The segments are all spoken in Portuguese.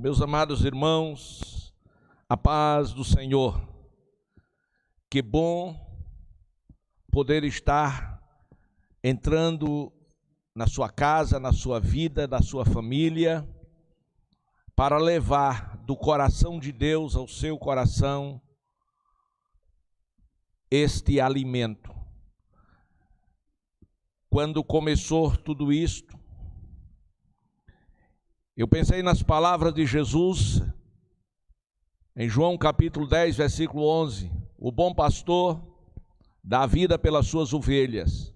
Meus amados irmãos, a paz do Senhor. Que bom poder estar entrando na sua casa, na sua vida, na sua família, para levar do coração de Deus ao seu coração este alimento. Quando começou tudo isto, eu pensei nas palavras de Jesus, em João capítulo 10, versículo 11, o bom pastor dá vida pelas suas ovelhas.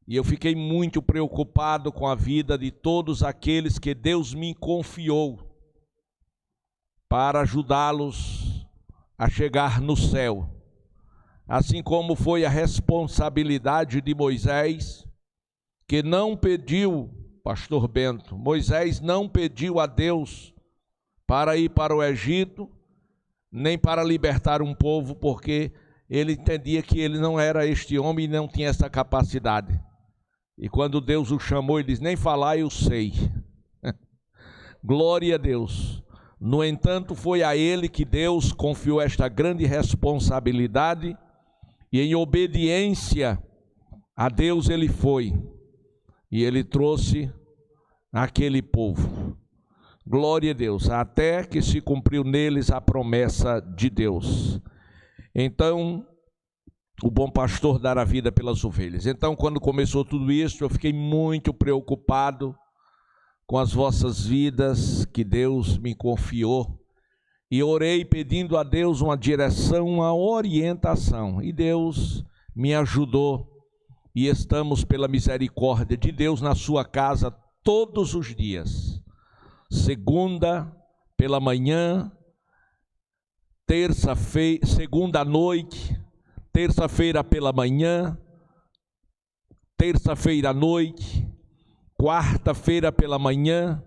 E eu fiquei muito preocupado com a vida de todos aqueles que Deus me confiou para ajudá-los a chegar no céu. Assim como foi a responsabilidade de Moisés, que não pediu, pastor Bento, Moisés não pediu a Deus para ir para o Egito, nem para libertar um povo, porque ele entendia que ele não era este homem e não tinha essa capacidade. E quando Deus o chamou, ele disse, nem falar eu sei. Glória a Deus. No entanto, foi a ele que Deus confiou esta grande responsabilidade, e em obediência a Deus ele foi, e ele trouxe aquele povo. Glória a Deus, até que se cumpriu neles a promessa de Deus. Então, o bom pastor dará vida pelas ovelhas. Então, quando começou tudo isso, eu fiquei muito preocupado com as vossas vidas que Deus me confiou. E orei pedindo a Deus uma direção, uma orientação. E Deus me ajudou. E estamos, pela misericórdia de Deus, na sua casa todos os dias. Segunda pela manhã, terça-feira, segunda à noite, terça-feira pela manhã, terça-feira à noite, quarta-feira pela manhã,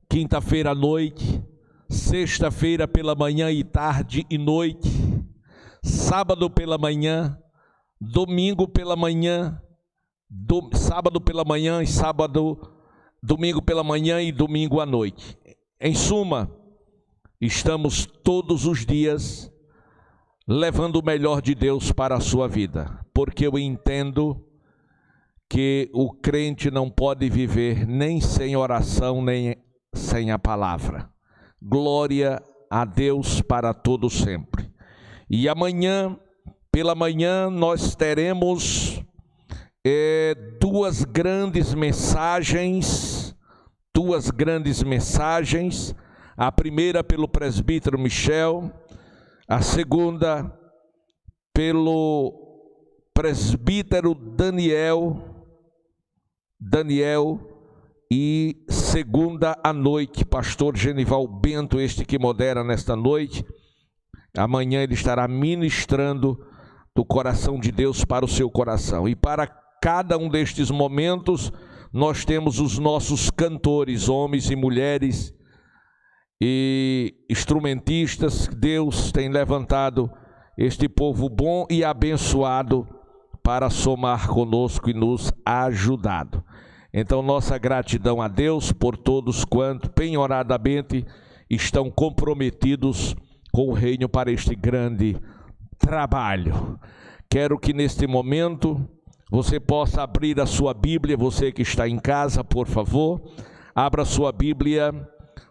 quinta-feira à noite, sexta-feira pela manhã e tarde e noite, sábado pela manhã, domingo pela manhã, sábado pela manhã e domingo pela manhã e domingo à noite. Em suma, estamos todos os dias levando o melhor de Deus para a sua vida, porque eu entendo que o crente não pode viver nem sem oração, nem sem a palavra. Glória a Deus para todo sempre. E amanhã, pela manhã, nós teremos duas grandes mensagens. A primeira pelo presbítero Michel, a segunda pelo presbítero Daniel, e segunda à noite, pastor Genival Bento, este que modera nesta noite. Amanhã ele estará ministrando do coração de Deus para o seu coração. E para cada um destes momentos, nós temos os nossos cantores, homens e mulheres, e instrumentistas. Deus tem levantado este povo bom e abençoado para somar conosco e nos ajudado. Então, nossa gratidão a Deus por todos quanto penhoradamente estão comprometidos com o reino para este grande trabalho. Quero que neste momento você possa abrir a sua Bíblia, você que está em casa, por favor, abra a sua Bíblia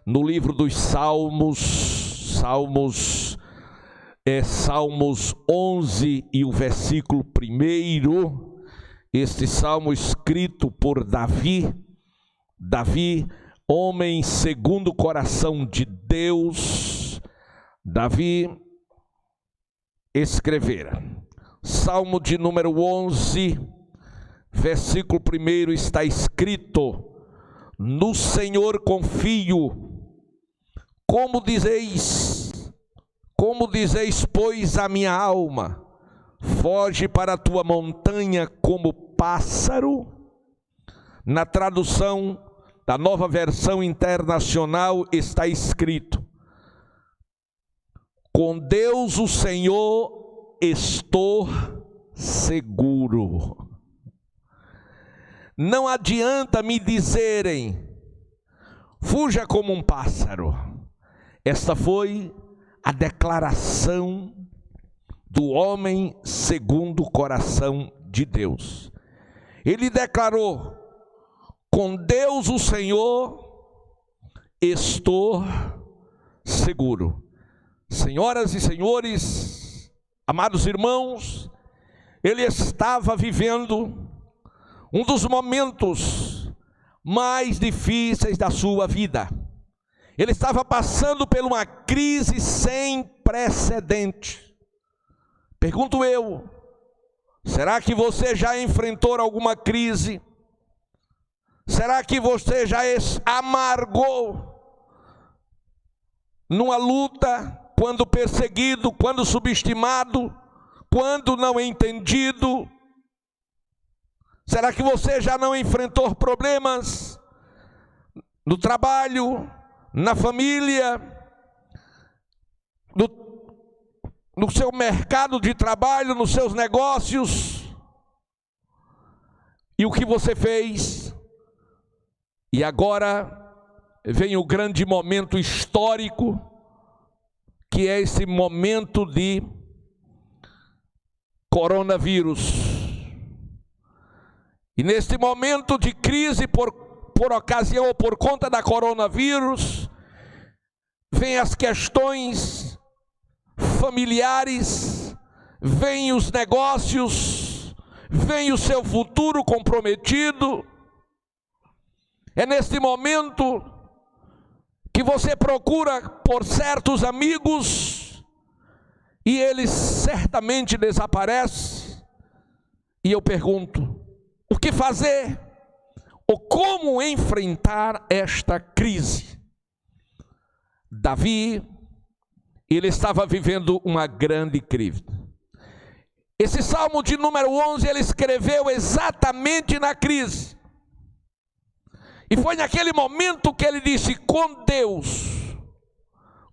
no livro dos Salmos 11 e o versículo 1. Este salmo escrito por Davi, homem segundo o coração de Deus. Davi escrevera. Salmo de número 11, versículo 1 está escrito: no Senhor confio. Como dizeis, pois, a minha alma, foge para a tua montanha como pássaro. Na tradução da Nova Versão Internacional está escrito: com Deus o Senhor estou seguro. Não adianta me dizerem, fuja como um pássaro. Esta foi a declaração do homem segundo o coração de Deus. Ele declarou: com Deus o Senhor estou seguro. Senhoras e senhores, amados irmãos, ele estava vivendo um dos momentos mais difíceis da sua vida. Ele estava passando por uma crise sem precedente. Pergunto eu, será que você já enfrentou alguma crise? Será que você já amargou numa luta, quando perseguido, quando subestimado, quando não entendido? Será que você já não enfrentou problemas no trabalho, na família, no seu mercado de trabalho, nos seus negócios? E o que você fez? E agora vem o grande momento histórico, que é esse momento de coronavírus. E neste momento de crise por ocasião ou por conta da coronavírus, vem as questões familiares, vem os negócios, vem o seu futuro comprometido. É neste momento que você procura por certos amigos e eles certamente desaparecem. E eu pergunto, o que fazer? Ou como enfrentar esta crise? Davi, ele estava vivendo uma grande crise. Esse Salmo de número 11, ele escreveu exatamente na crise. E foi naquele momento que ele disse: com Deus,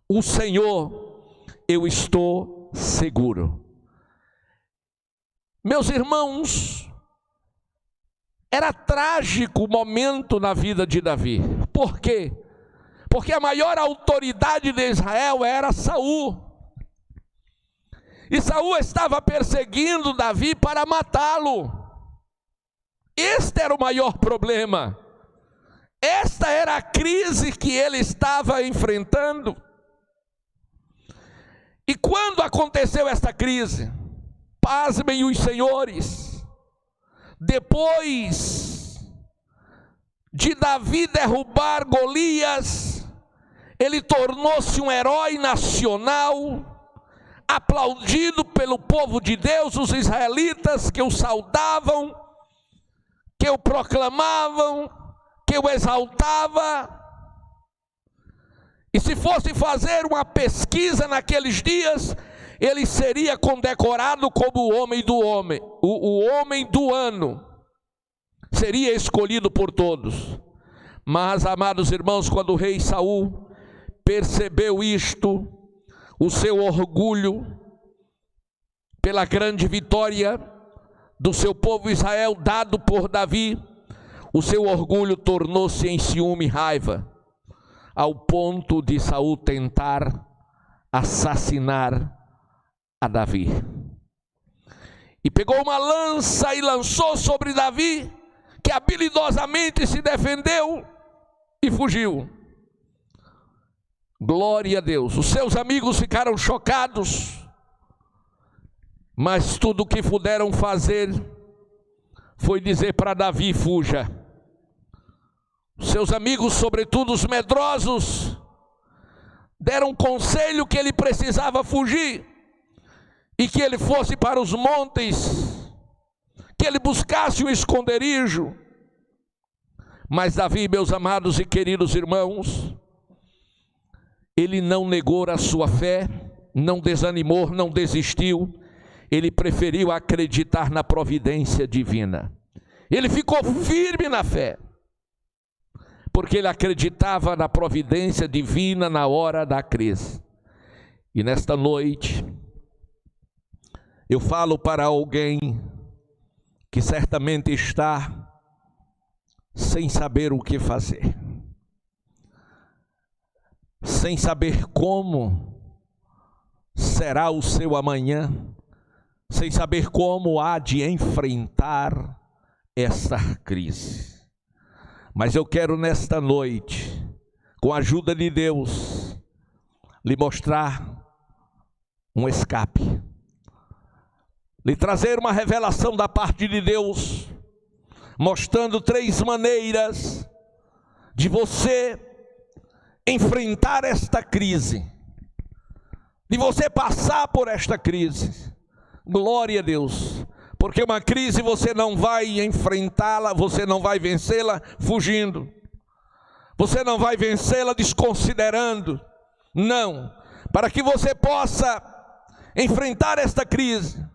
o Senhor, eu estou seguro. Meus irmãos, era trágico o momento na vida de Davi. Por quê? Porque a maior autoridade de Israel era Saul. E Saul estava perseguindo Davi para matá-lo. Este era o maior problema. Esta era a crise que ele estava enfrentando. E quando aconteceu esta crise, pasmem os senhores, depois de Davi derrubar Golias, ele tornou-se um herói nacional, aplaudido pelo povo de Deus, os israelitas que o saudavam, que o proclamavam, que o exaltava. E se fosse fazer uma pesquisa naqueles dias, ele seria condecorado como o homem do ano, seria escolhido por todos. Mas, amados irmãos, quando o rei Saul percebeu isto, o seu orgulho pela grande vitória do seu povo Israel dado por Davi, o seu orgulho tornou-se em ciúme e raiva, ao ponto de Saul tentar assassinar a Davi. E pegou uma lança e lançou sobre Davi, que habilidosamente se defendeu e fugiu. Glória a Deus. Os seus amigos ficaram chocados, mas tudo o que puderam fazer foi dizer para Davi: fuja. Seus amigos, sobretudo os medrosos, deram conselho que ele precisava fugir e que ele fosse para os montes, que ele buscasse um esconderijo. Mas Davi, meus amados e queridos irmãos, ele não negou a sua fé, não desanimou, não desistiu. Ele preferiu acreditar na providência divina. Ele ficou firme na fé, porque ele acreditava na providência divina na hora da crise. E nesta noite, eu falo para alguém que certamente está sem saber o que fazer. sem saber como será o seu amanhã, sem saber como há de enfrentar esta crise. Mas eu quero nesta noite, com a ajuda de Deus, lhe mostrar um escape, lhe trazer uma revelação da parte de Deus, mostrando 3 maneiras de você enfrentar esta crise, de você passar por esta crise. Glória a Deus, porque uma crise você não vai enfrentá-la, você não vai vencê-la fugindo, você não vai vencê-la desconsiderando, não. Para que você possa enfrentar esta crise,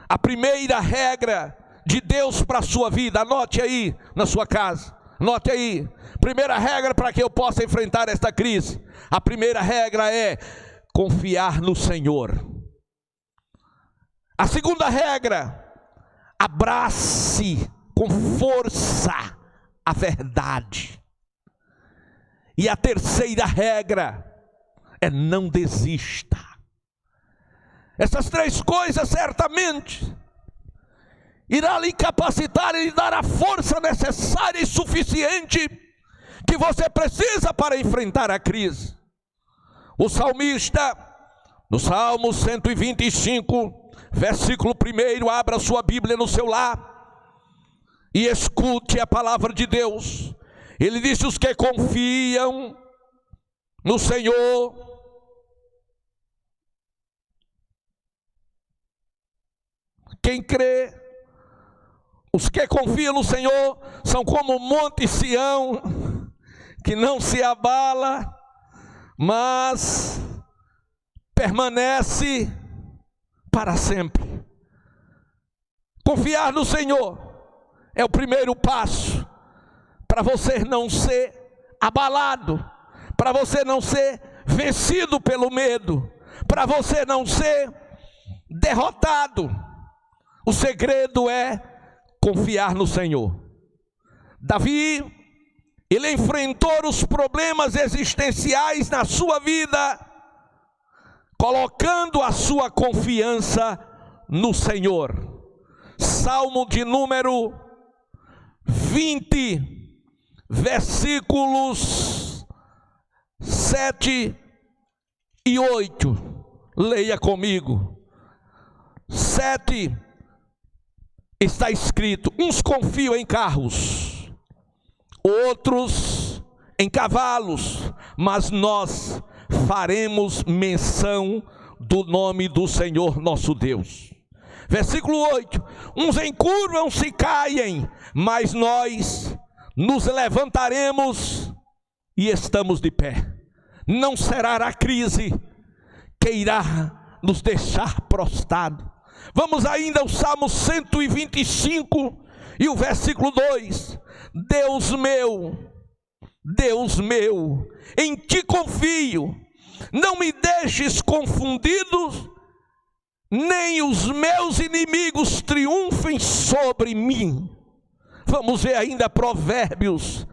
a primeira regra de Deus para a sua vida, anote aí na sua casa, anote aí, primeira regra para que eu possa enfrentar esta crise, a primeira regra é confiar no Senhor. A segunda regra, abrace com força a verdade. E a terceira regra é não desista. Essas 3 coisas certamente irá lhe capacitar e lhe dar a força necessária e suficiente que você precisa para enfrentar a crise. O salmista, no Salmo 125, versículo 1, abra sua Bíblia no seu lar e escute a palavra de Deus. Ele disse: os que confiam no Senhor quem crê, os que confiam no Senhor são como o monte Sião, que não se abala, mas permanece para sempre. Confiar no Senhor é o primeiro passo para você não ser abalado, para você não ser vencido pelo medo, para você não ser derrotado. O segredo é confiar no Senhor. Davi, ele enfrentou os problemas existenciais na sua vida, colocando a sua confiança no Senhor. Salmo de número 20, versículos 7 e 8. Leia comigo. 7 está escrito: uns confiam em carros, outros em cavalos, mas nós faremos menção do nome do Senhor nosso Deus. Versículo 8: uns encurvam-se e caem, mas nós nos levantaremos e estamos de pé. Não será a crise que irá nos deixar prostrado. Vamos ainda ao Salmo 125 e o versículo 2: Deus meu, em ti confio, não me deixes confundido, nem os meus inimigos triunfem sobre mim. Vamos ver ainda Provérbios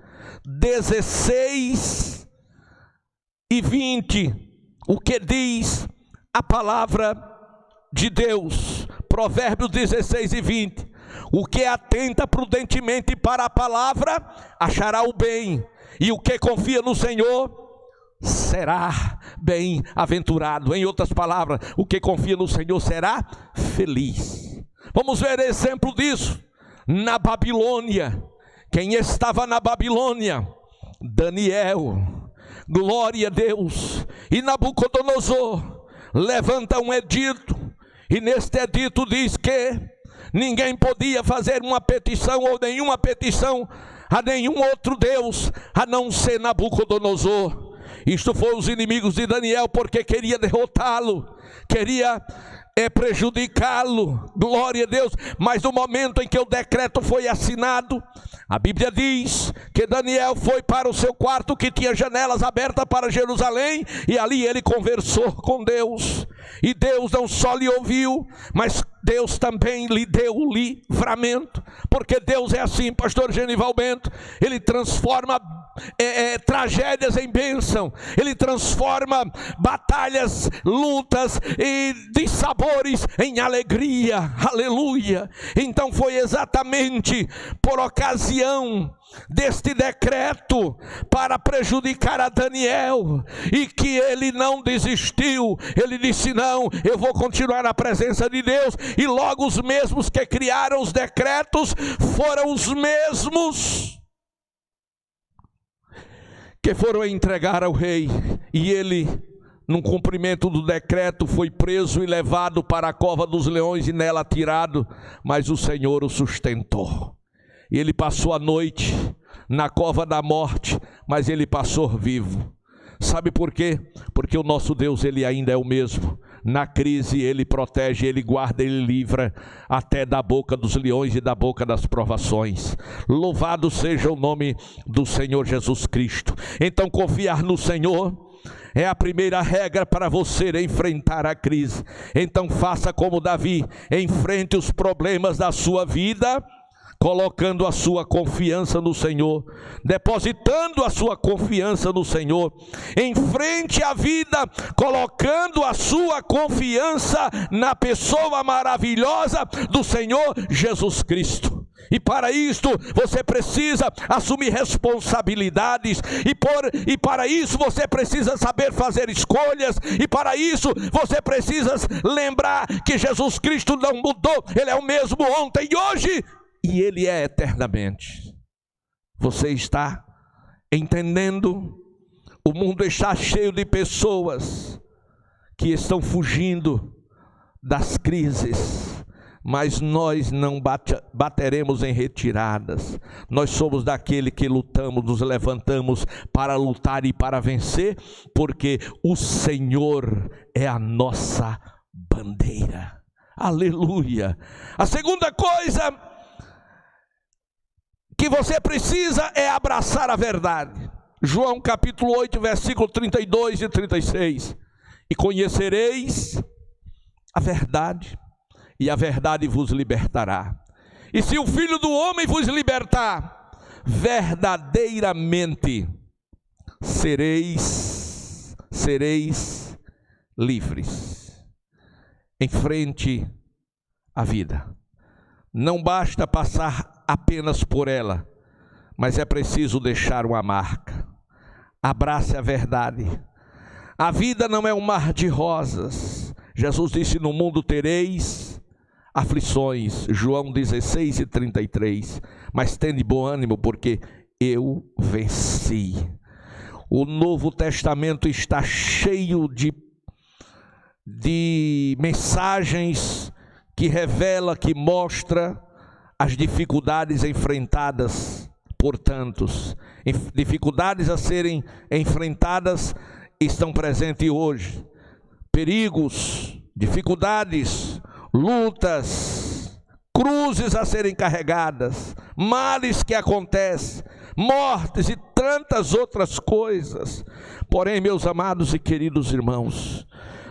16 e 20, o que diz a palavra de Deus. Provérbios 16 e 20: o que atenta prudentemente para a palavra achará o bem, e o que confia no Senhor será bem-aventurado. Em outras palavras, o que confia no Senhor será feliz. Vamos ver exemplo disso na Babilônia. Quem estava na Babilônia? Daniel. Glória a Deus. E Nabucodonosor levanta um edito, e neste edito diz que ninguém podia fazer uma petição ou nenhuma petição a nenhum outro Deus a não ser Nabucodonosor. Isto foi os inimigos de Daniel, porque queria derrotá-lo, queria prejudicá-lo. Glória a Deus. Mas no momento em que o decreto foi assinado, a Bíblia diz que Daniel foi para o seu quarto, que tinha janelas abertas para Jerusalém, e ali ele conversou com Deus. E Deus não só lhe ouviu, mas Deus também lhe deu livramento. Porque Deus é assim, pastor Genival Bento, Ele transforma tragédias em bênção, Ele transforma batalhas, lutas e dissabores em alegria, aleluia. Então foi exatamente por ocasião deste decreto para prejudicar a Daniel, e que ele não desistiu. Ele disse: não, eu vou continuar na presença de Deus. E logo os mesmos que criaram os decretos foram os mesmos que foram entregar ao rei, e ele, no cumprimento do decreto, foi preso e levado para a cova dos leões e nela atirado, mas o Senhor o sustentou. E ele passou a noite na cova da morte, mas ele passou vivo. Sabe por quê? Porque o nosso Deus, Ele ainda é o mesmo. Na crise Ele protege, Ele guarda, Ele livra até da boca dos leões e da boca das provações. Louvado seja o nome do Senhor Jesus Cristo. Então, confiar no Senhor é a primeira regra para você enfrentar a crise. Então faça como Davi, enfrente os problemas da sua vida, colocando a sua confiança no Senhor, depositando a sua confiança no Senhor. Enfrente a vida colocando a sua confiança na pessoa maravilhosa do Senhor Jesus Cristo. E para isto você precisa assumir responsabilidades, e para isso você precisa saber fazer escolhas, e para isso você precisa lembrar que Jesus Cristo não mudou, Ele é o mesmo ontem e hoje, e Ele é eternamente. Você está entendendo? O mundo está cheio de pessoas que estão fugindo das crises, mas nós não bateremos em retiradas. Nós somos daquele que lutamos, nos levantamos para lutar e para vencer, porque o Senhor é a nossa bandeira. Aleluia. A segunda coisa que você precisa é abraçar a verdade. João capítulo 8, versículo 32 e 36. E conhecereis a verdade, e a verdade vos libertará. E se o Filho do Homem vos libertar, verdadeiramente sereis livres. Enfrente a vida. Não basta passar apenas por ela, mas é preciso deixar uma marca. Abrace a verdade. A vida não é um mar de rosas. Jesus disse: no mundo tereis aflições, João 16 e 33, mas tende bom ânimo, porque eu venci. O Novo Testamento está cheio de mensagens que revela, que mostra as dificuldades enfrentadas por tantos. Dificuldades a serem enfrentadas estão presentes hoje. Perigos, dificuldades, lutas, cruzes a serem carregadas, males que acontecem, mortes e tantas outras coisas. Porém, meus amados e queridos irmãos,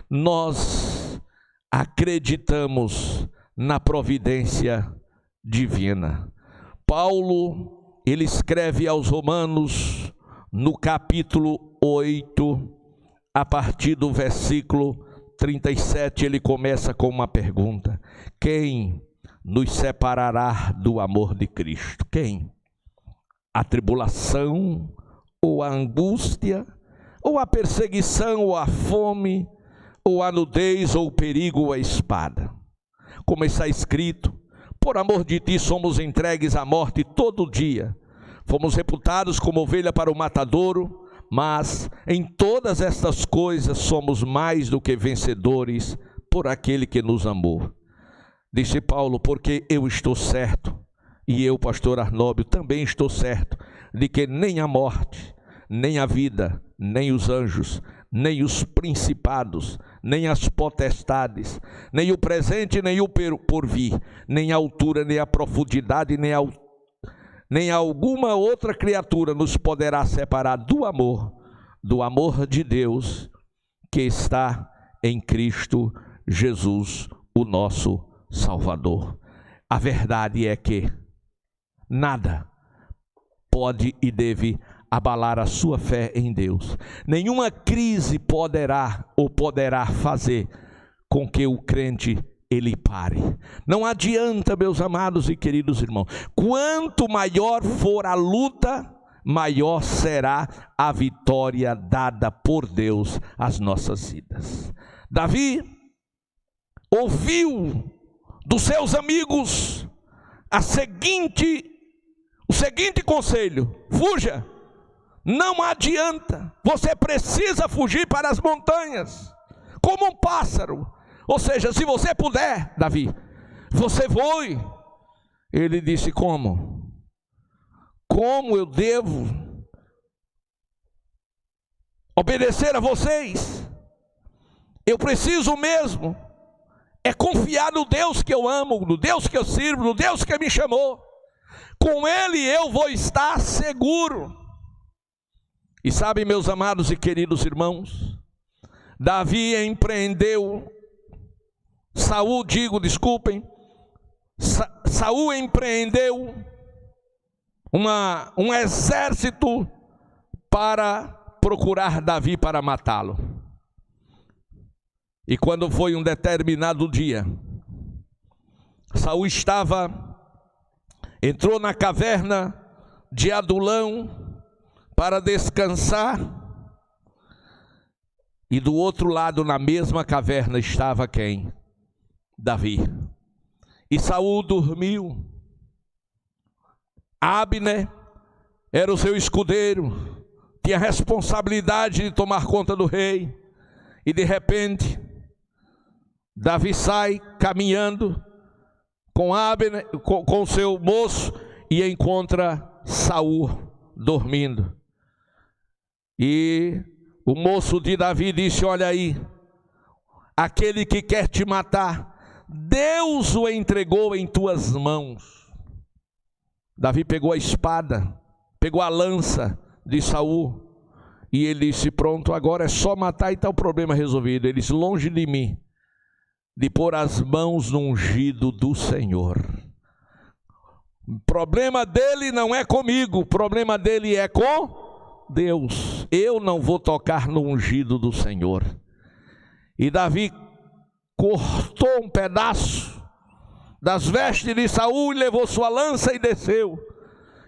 nós acreditamos na providência divina. Paulo, ele escreve aos Romanos no capítulo 8, a partir do versículo 37, ele começa com uma pergunta: quem nos separará do amor de Cristo? Quem? A tribulação, ou a angústia, ou a perseguição, ou a fome, ou a nudez, ou o perigo, ou a espada? Como está escrito: por amor de ti somos entregues à morte todo dia, fomos reputados como ovelha para o matadouro, mas em todas estas coisas somos mais do que vencedores por aquele que nos amou. Disse Paulo: porque eu estou certo, e eu, pastor Arnóbio, também estou certo, de que nem a morte, nem a vida, nem os anjos, nem os principados, nem as potestades, nem o presente, nem o porvir, nem a altura, nem a profundidade, nem alguma outra criatura nos poderá separar do amor de Deus que está em Cristo Jesus, o nosso Salvador. A verdade é que nada pode e deve abalar a sua fé em Deus. Nenhuma crise poderá fazer com que o crente ele pare. Não adianta, meus amados e queridos irmãos. Quanto maior for a luta, maior será a vitória dada por Deus às nossas vidas. Davi ouviu dos seus amigos o seguinte conselho: fuja. Não adianta, você precisa fugir para as montanhas, como um pássaro. Ou seja, se você puder, Davi, você voe. Ele disse: como? Como eu devo obedecer a vocês? Eu preciso mesmo é confiar no Deus que eu amo, no Deus que eu sirvo, no Deus que me chamou. Com Ele eu vou estar seguro. E sabe, meus amados e queridos irmãos, Davi empreendeu, Saul empreendeu um exército para procurar Davi para matá-lo. E quando foi um determinado dia, Saul entrou na caverna de Adulão para descansar, e do outro lado, na mesma caverna, estava quem? Davi. E Saul dormiu. Abner era o seu escudeiro, tinha a responsabilidade de tomar conta do rei, e de repente Davi sai caminhando com Abner, com o seu moço, e encontra Saul dormindo. E o moço de Davi disse: olha aí, aquele que quer te matar, Deus o entregou em tuas mãos. Davi pegou a espada, pegou a lança de Saul, e ele disse: pronto, agora é só matar e está o problema resolvido. Ele disse: longe de mim de pôr as mãos no ungido do Senhor. O problema dele não é comigo, o problema dele é com Deus. Eu não vou tocar no ungido do Senhor. E Davi cortou um pedaço das vestes de Saul e levou sua lança e desceu.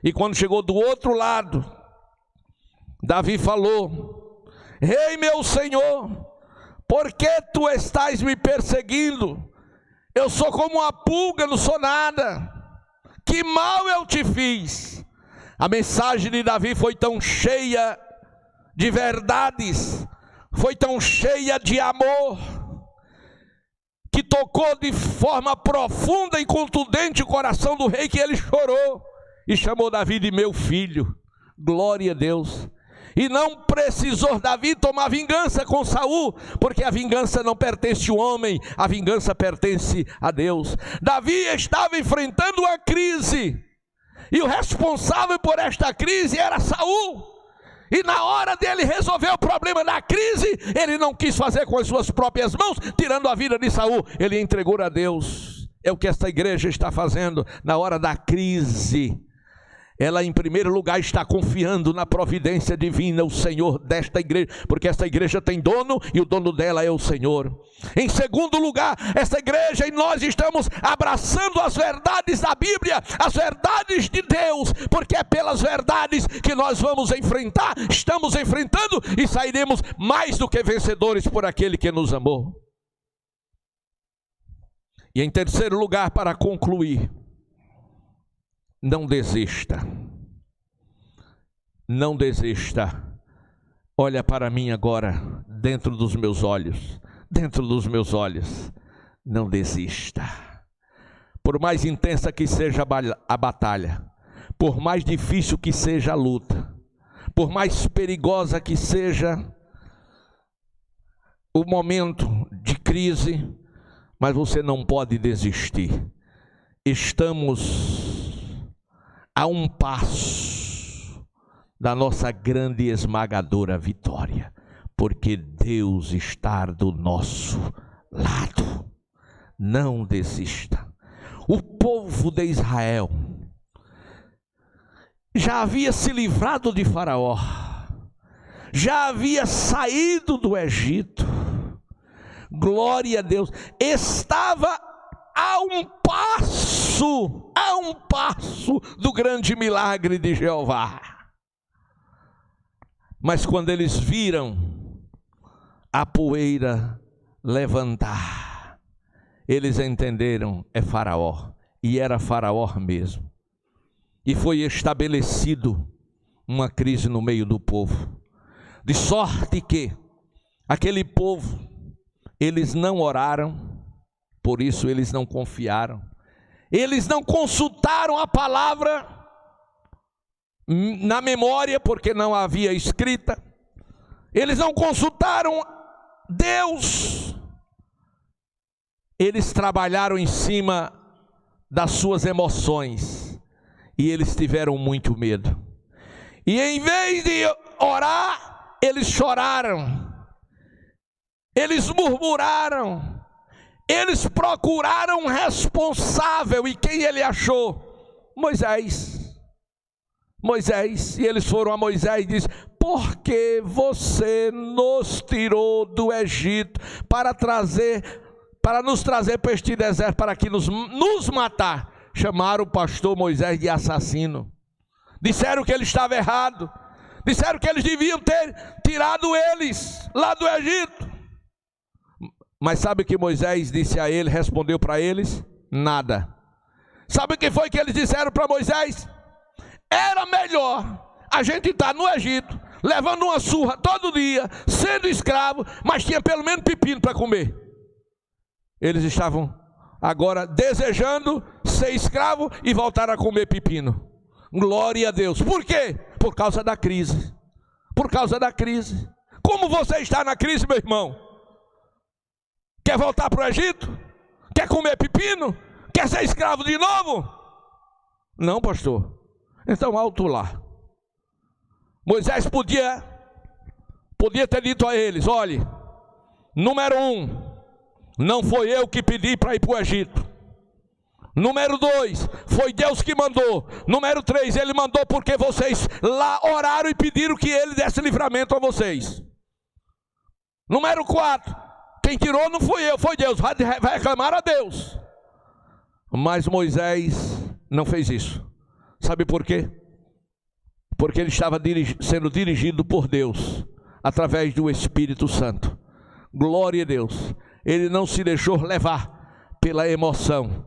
E quando chegou do outro lado, Davi falou: rei meu senhor, por que tu estás me perseguindo? Eu sou como uma pulga, não sou nada. Que mal eu te fiz? A mensagem de Davi foi tão cheia de verdades, foi tão cheia de amor, que tocou de forma profunda e contundente o coração do rei, que ele chorou e chamou Davi de meu filho. Glória a Deus. E não precisou Davi tomar vingança com Saul, porque a vingança não pertence ao homem, a vingança pertence a Deus. Davi estava enfrentando uma crise, e o responsável por esta crise era Saul. E na hora dele resolver o problema da crise, ele não quis fazer com as suas próprias mãos, tirando a vida de Saul, ele entregou a Deus. É o que esta igreja está fazendo na hora da crise. Ela em primeiro lugar está confiando na providência divina, o Senhor desta igreja, porque esta igreja tem dono e o dono dela é o Senhor. Em segundo lugar, esta igreja e nós estamos abraçando as verdades da Bíblia, as verdades de Deus, porque é pelas verdades que nós vamos enfrentar, estamos enfrentando e sairemos mais do que vencedores por aquele que nos amou. E em terceiro lugar, para concluir, não desista. Não desista. Olha para mim agora, dentro dos meus olhos. Dentro dos meus olhos. Não desista. Por mais intensa que seja a batalha, por mais difícil que seja a luta, por mais perigosa que seja o momento de crise, mas você não pode desistir. Estamos a um passo da nossa grande e esmagadora vitória, porque Deus está do nosso lado. Não desista. O povo de Israel já havia se livrado de Faraó, já havia saído do Egito. Glória a Deus, estava a um passo do grande milagre de Jeová. Mas quando eles viram a poeira levantar, eles entenderam, é Faraó, e era Faraó mesmo. E foi estabelecido uma crise no meio do povo, de sorte que aquele povo, eles não oraram, por isso eles não confiaram, eles não consultaram a palavra na memória, porque não havia escrita, eles não consultaram Deus, eles trabalharam em cima das suas emoções, e eles tiveram muito medo, e em vez de orar, eles choraram, eles murmuraram, eles procuraram um responsável, e quem ele achou? Moisés, e eles foram a Moisés e disse: porque você nos tirou do Egito para nos trazer para este deserto, para que nos matar? Chamaram o pastor Moisés de assassino, disseram que ele estava errado, disseram que eles deviam ter tirado eles lá do Egito. Mas sabe o que Moisés disse a ele, respondeu para eles? Nada. Sabe o que foi que eles disseram para Moisés? Era melhor a gente estar no Egito, levando uma surra todo dia, sendo escravo, mas tinha pelo menos pepino para comer. Eles estavam agora desejando ser escravo e voltar a comer pepino. Glória a Deus. Por quê? Por causa da crise. Por causa da crise. Como você está na crise, meu irmão? Quer voltar para o Egito? Quer comer pepino? Quer ser escravo de novo? Não, pastor. Então alto lá. Moisés podia ter dito a eles: olhe, número 1, não foi eu que pedi para ir para o Egito. Número 2, foi Deus que mandou. Número 3, ele mandou porque vocês lá oraram e pediram que ele desse livramento a vocês. Número 4, quem tirou não fui eu, foi Deus, vai reclamar a Deus. Mas Moisés não fez isso. Sabe por quê? Porque ele estava sendo dirigido por Deus, através do Espírito Santo. Glória a Deus. Ele não se deixou levar pela emoção.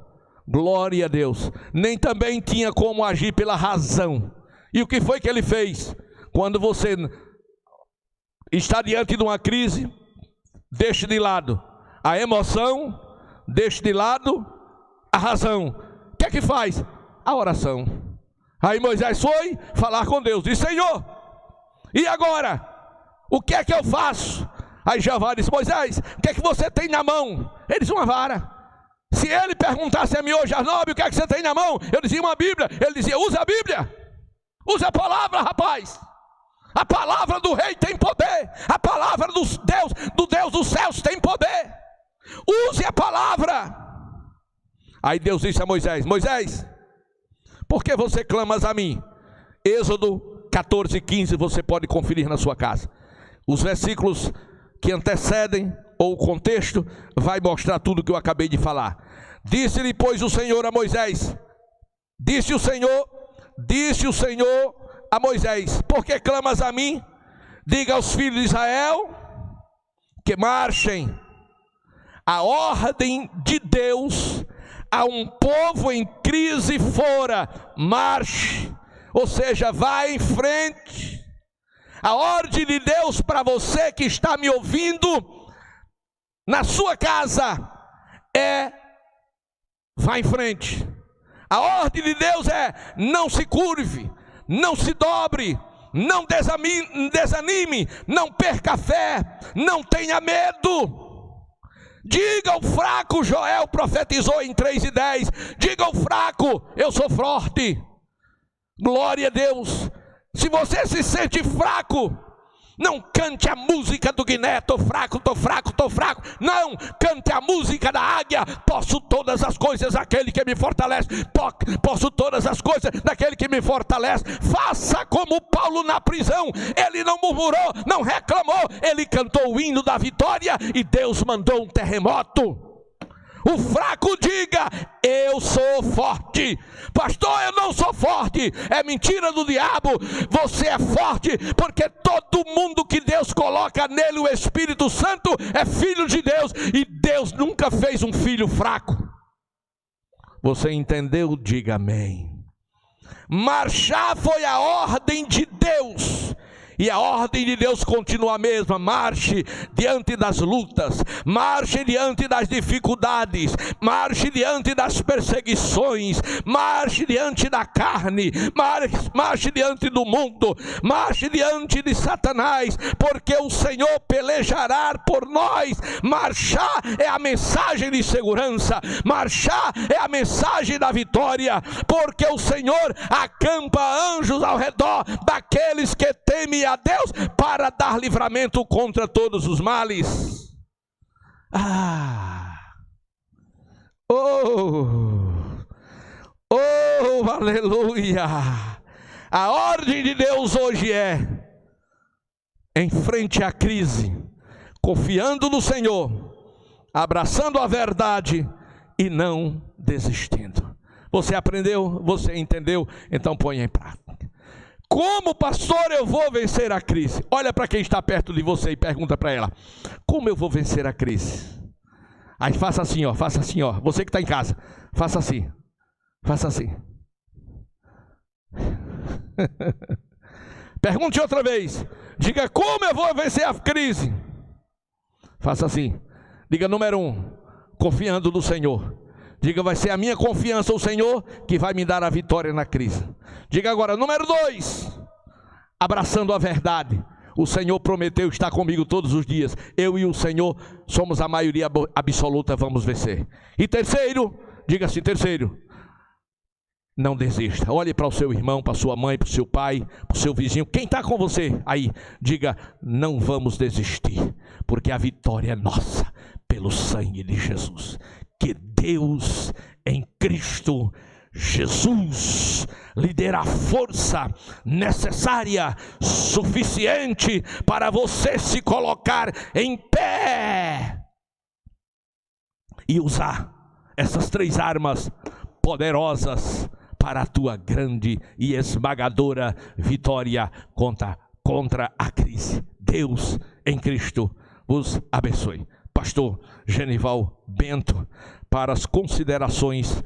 Glória a Deus. Nem também tinha como agir pela razão. E o que foi que ele fez? Quando você está diante de uma crise, deixe de lado a emoção, deixe de lado a razão. O que é que faz? A oração. Aí Moisés foi falar com Deus, disse: Senhor, e agora? O que é que eu faço? Aí Jeová disse: Moisés, o que é que você tem na mão? Ele disse: uma vara. Se ele perguntasse a mim hoje às 9, o que é que você tem na mão? Eu dizia: uma Bíblia. Ele dizia: usa a Bíblia, usa a palavra, rapaz. A palavra do rei tem poder, a palavra do Deus dos céus tem poder. Use a palavra. Aí Deus disse a Moisés: Moisés, por que você clamas a mim? Êxodo 14:15, você pode conferir na sua casa. Os versículos que antecedem, ou o contexto, vai mostrar tudo que eu acabei de falar. Disse-lhe, pois, o Senhor a Moisés, disse o Senhor a Moisés: por que clamas a mim? Diga aos filhos de Israel que marchem. A ordem de Deus a um povo em crise fora: marche, ou seja, vá em frente. A ordem de Deus para você que está me ouvindo na sua casa é: vá em frente. A ordem de Deus é: não se curve, não se dobre, não desanime, não perca a fé, não tenha medo. Diga ao fraco, Joel profetizou em 3:10, diga ao fraco: eu sou forte. Glória a Deus. Se você se sente fraco, Não cante a música do Guiné, estou fraco, estou fraco, estou fraco. Não, cante a música da águia. Posso todas as coisas daquele que me fortalece. Posso todas as coisas daquele que me fortalece. Faça como Paulo na prisão. Ele não murmurou, não reclamou. Ele cantou o hino da vitória e Deus mandou um terremoto. O fraco diga: eu sou forte. Pastor, eu não sou forte. É mentira do diabo. Você é forte porque todo mundo que Deus coloca nele, o Espírito Santo, é filho de Deus. E Deus nunca fez um filho fraco. Você entendeu? Diga amém. Marchar foi a ordem de Deus. E a ordem de Deus continua a mesma. Marche diante das lutas, marche diante das dificuldades, marche diante das perseguições, marche diante da carne, marche diante do mundo, marche diante de Satanás, porque o Senhor pelejará por nós. Marchar é a mensagem de segurança, marchar é a mensagem da vitória, porque o Senhor acampa anjos ao redor daqueles que temem a Deus para dar livramento contra todos os males. Aleluia. A ordem de Deus hoje é: em frente à crise, confiando no Senhor, abraçando a verdade e não desistindo. Você aprendeu? Você entendeu? Então ponha em prática. Como, pastor, eu vou vencer a crise? Olha para quem está perto de você e pergunta para ela: como eu vou vencer a crise? Aí faça assim, ó, faça assim, ó. Você que está em casa, faça assim, faça assim. Pergunte outra vez. Diga: como eu vou vencer a crise? Faça assim. Diga: número 1, confiando no Senhor. Diga: vai ser a minha confiança no Senhor que vai me dar a vitória na crise. Diga agora: número 2, abraçando a verdade. O Senhor prometeu estar comigo todos os dias. Eu e o Senhor somos a maioria absoluta, vamos vencer. E terceiro, diga assim: terceiro, não desista. Olhe para o seu irmão, para a sua mãe, para o seu pai, para o seu vizinho, quem está com você aí, diga: não vamos desistir, porque a vitória é nossa, pelo sangue de Jesus. Que Deus em Cristo Jesus lhe dê a força necessária, suficiente para você se colocar em pé e usar essas 3 armas poderosas para a tua grande e esmagadora vitória contra a crise. Deus em Cristo vos abençoe. Pastor Genival Bento, para as considerações